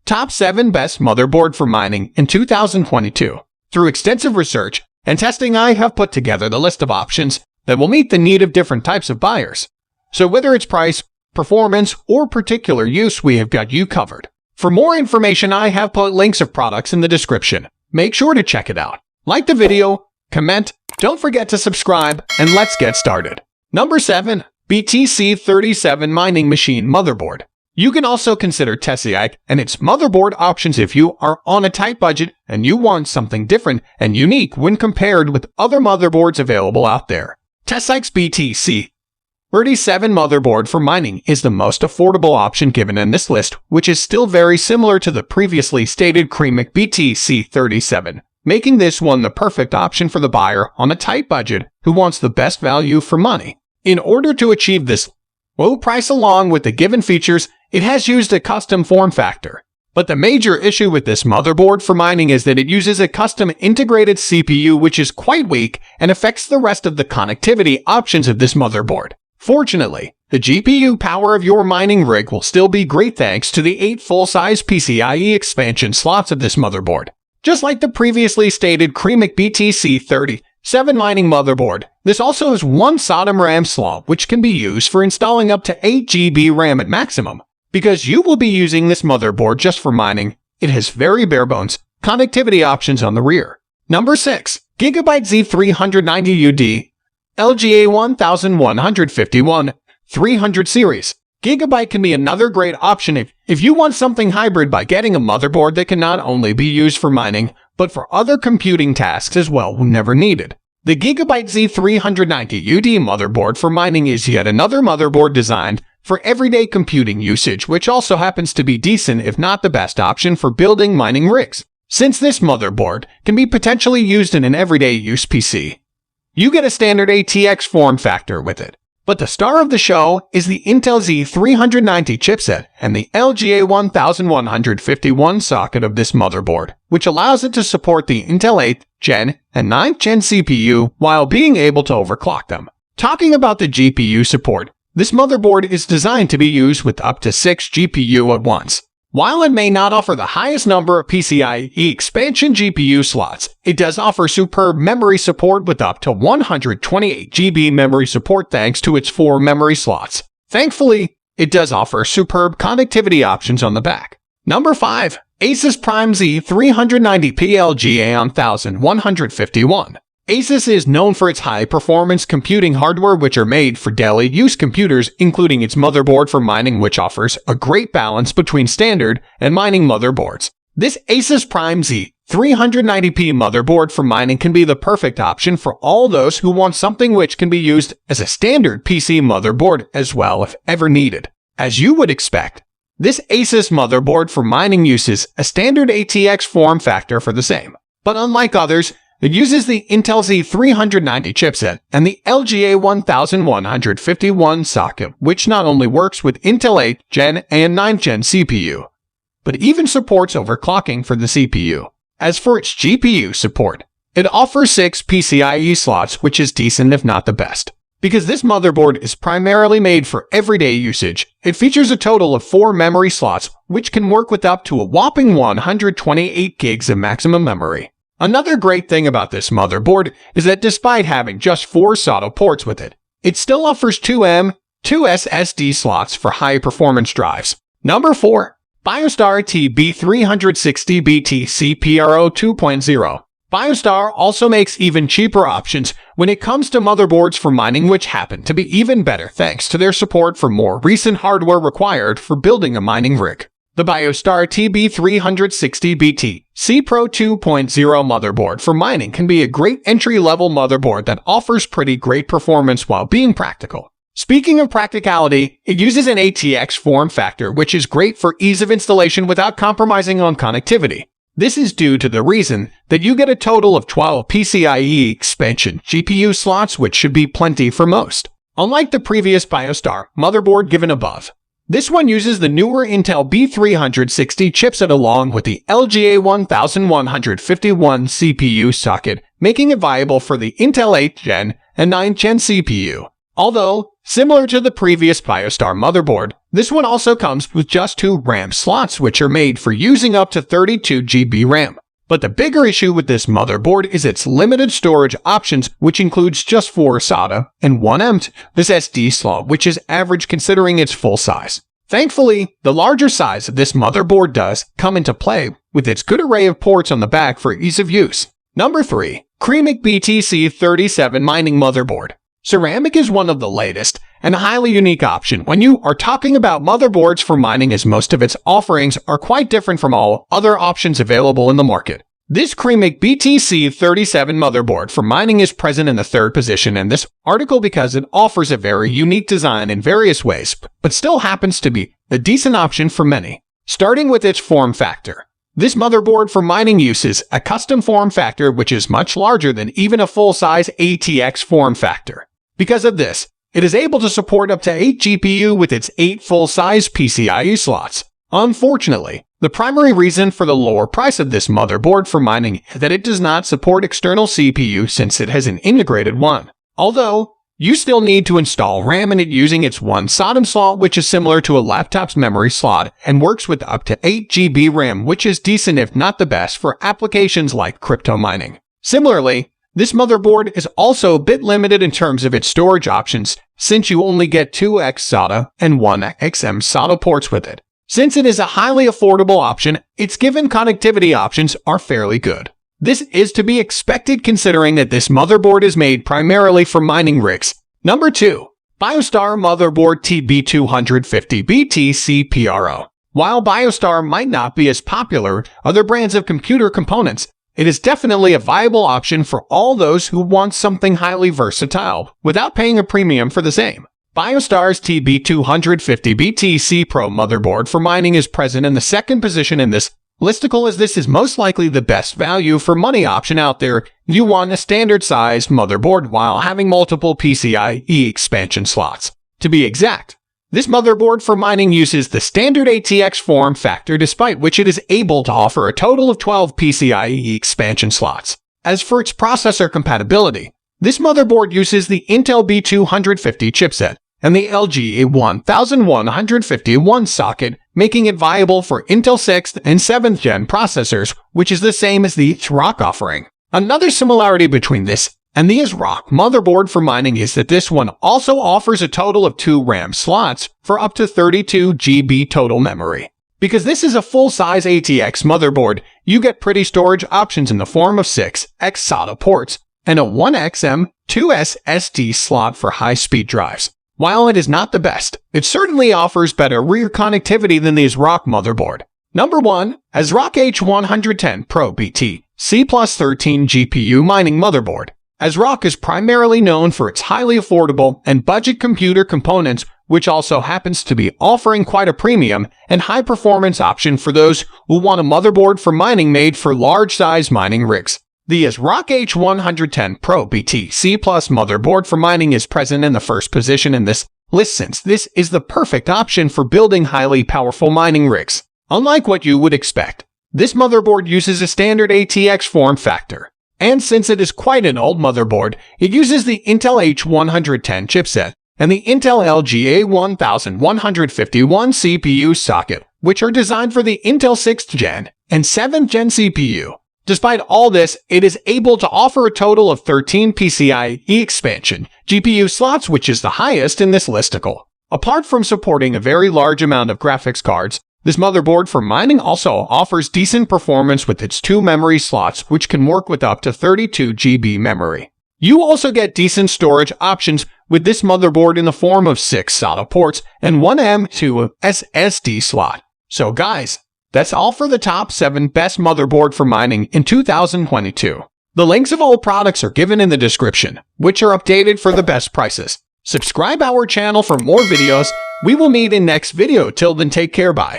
Top 7 Best Motherboard for Mining in 2022. Through extensive research and testing, I have put together the list of options that will meet the need of different types of buyers. So whether it's price, performance, or particular use, we have got you covered. For more information, I have put links of products in the description. Make sure to check it out. Like the video, comment, don't forget to subscribe, and let's get started. Number 7. BTC37 Mining Machine Motherboard. You can also consider Tessaic and its motherboard options if you are on a tight budget and you want something different and unique when compared with other motherboards available out there. Tessaic's BTC37 motherboard for mining is the most affordable option given in this list, which is still very similar to the previously stated CREAMIC BTC37, making this one the perfect option for the buyer on a tight budget who wants the best value for money. In order to achieve this low price along with the given features, it has used a custom form factor. But the major issue with this motherboard for mining is that it uses a custom integrated CPU, which is quite weak and affects the rest of the connectivity options of this motherboard. Fortunately, the GPU power of your mining rig will still be great thanks to the 8 full-size PCIe expansion slots of this motherboard. Just like the previously stated CREAMIC BTC37 mining motherboard, this also has one SODIMM RAM slot which can be used for installing up to 8 GB RAM at maximum. Because you will be using this motherboard just for mining, it has very bare-bones connectivity options on the rear. Number 6. Gigabyte Z390UD LGA 1151 300 series. Gigabyte can be another great option if you want something hybrid by getting a motherboard that can not only be used for mining, but for other computing tasks as well whenever needed. The Gigabyte Z390UD motherboard for mining is yet another motherboard designed for everyday computing usage, which also happens to be decent if not the best option for building mining rigs. Since this motherboard can be potentially used in an everyday use PC, you get a standard ATX form factor with it. But the star of the show is the Intel Z390 chipset and the LGA 1151 socket of this motherboard, which allows it to support the Intel 8th Gen and 9th Gen CPU while being able to overclock them. Talking about the GPU support, this motherboard is designed to be used with up to 6 GPU at once. While it may not offer the highest number of PCIe expansion GPU slots, it does offer superb memory support with up to 128 GB memory support thanks to its 4 memory slots. Thankfully, it does offer superb connectivity options on the back. Number 5. Asus Prime Z390 LGA 1151. Asus is known for its high-performance computing hardware which are made for daily use computers, including its motherboard for mining, which offers a great balance between standard and mining motherboards. This Asus Prime Z390 motherboard for mining can be the perfect option for all those who want something which can be used as a standard PC motherboard as well if ever needed. As you would expect, this Asus motherboard for mining uses a standard ATX form factor for the same. But unlike others, it uses the Intel Z390 chipset and the LGA 1151 socket, which not only works with Intel 8th Gen and 9th Gen CPU, but even supports overclocking for the CPU. As for its GPU support, it offers 6 PCIe slots, which is decent if not the best. Because this motherboard is primarily made for everyday usage, it features a total of 4 memory slots, which can work with up to a whopping 128 gigs of maximum memory. Another great thing about this motherboard is that despite having just 4 SATA ports with it, it still offers 2 SSD slots for high-performance drives. Number 4. BioStar TB360 BTC Pro 2.0. BioStar also makes even cheaper options when it comes to motherboards for mining, which happen to be even better thanks to their support for more recent hardware required for building a mining rig. The BioStar TB360 BTC Pro 2.0 motherboard for mining can be a great entry-level motherboard that offers pretty great performance while being practical. Speaking of practicality, it uses an ATX form factor, which is great for ease of installation without compromising on connectivity. This is due to the reason that you get a total of 12 PCIe expansion GPU slots, which should be plenty for most. Unlike the previous BioStar motherboard given above, this one uses the newer Intel B360 chipset along with the LGA 1151 CPU socket, making it viable for the Intel 8th Gen and 9th Gen CPU. Although, similar to the previous BioStar motherboard, this one also comes with just 2 RAM slots which are made for using up to 32 GB RAM. But the bigger issue with this motherboard is its limited storage options, which includes just 4 SATA and 1 M2, this SD slot, which is average considering its full size. Thankfully, the larger size of this motherboard does come into play with its good array of ports on the back for ease of use. Number 3. Cremic BTC37 Mining Motherboard. Ceramic is one of the latest and highly unique option when you are talking about motherboards for mining, as most of its offerings are quite different from all other options available in the market. This Cremic BTC37 motherboard for mining is present in the 3rd position in this article because it offers a very unique design in various ways, but still happens to be a decent option for many. Starting with its form factor. This motherboard for mining uses a custom form factor which is much larger than even a full-size ATX form factor. Because of this, it is able to support up to 8 GPU with its 8 full-size PCIe slots. Unfortunately, the primary reason for the lower price of this motherboard for mining is that it does not support external CPU since it has an integrated one. Although, you still need to install RAM in it using its 1 SATA slot, which is similar to a laptop's memory slot and works with up to 8 GB RAM, which is decent if not the best for applications like crypto mining. Similarly, this motherboard is also a bit limited in terms of its storage options, since you only get 2 ex-SATA and 1 XM SATA ports with it. Since it is a highly affordable option, its given connectivity options are fairly good. This is to be expected considering that this motherboard is made primarily for mining rigs. Number 2. BioStar Motherboard TB250 BTC Pro. While BioStar might not be as popular as other brands of computer components, it is definitely a viable option for all those who want something highly versatile without paying a premium for the same. BioStar's TB250 BTC Pro motherboard for mining is present in the 2nd position in this listicle, as this is most likely the best value for money option out there. You want a standard sized motherboard while having multiple PCIe expansion slots. To be exact, this motherboard for mining uses the standard ATX form factor, despite which it is able to offer a total of 12 PCIe expansion slots. As for its processor compatibility, this motherboard uses the Intel B250 chipset and the LGA 1151 socket, making it viable for Intel 6th and 7th gen processors, which is the same as the ASRock offering. Another similarity between this and the ASRock motherboard for mining is that this one also offers a total of 2 RAM slots for up to 32 GB total memory. Because this is a full-size ATX motherboard, you get pretty storage options in the form of 6 ex-SATA ports and a 1XM 2S SD slot for high-speed drives. While it is not the best, it certainly offers better rear connectivity than the ASRock motherboard. Number 1. ASRock H110 Pro BT C+13 GPU Mining Motherboard. ASRock is primarily known for its highly affordable and budget computer components, which also happens to be offering quite a premium and high-performance option for those who want a motherboard for mining made for large-size mining rigs. The ASRock H110 Pro BT C+ motherboard for mining is present in the 1st position in this list, since this is the perfect option for building highly powerful mining rigs. Unlike what you would expect, this motherboard uses a standard ATX form factor. And since it is quite an old motherboard, it uses the Intel H110 chipset and the Intel LGA 1151 CPU socket, which are designed for the Intel 6th gen and 7th gen CPU. Despite all this, it is able to offer a total of 13 PCIe expansion GPU slots, which is the highest in this listicle. Apart from supporting a very large amount of graphics cards, this motherboard for mining also offers decent performance with its 2 memory slots, which can work with up to 32 GB memory. You also get decent storage options with this motherboard in the form of 6 SATA ports and 1 M2 SSD slot. So guys, that's all for the top 7 best motherboard for mining in 2022. The links of all products are given in the description, which are updated for the best prices. Subscribe our channel for more videos. We will meet in next video. Till then, take care, bye.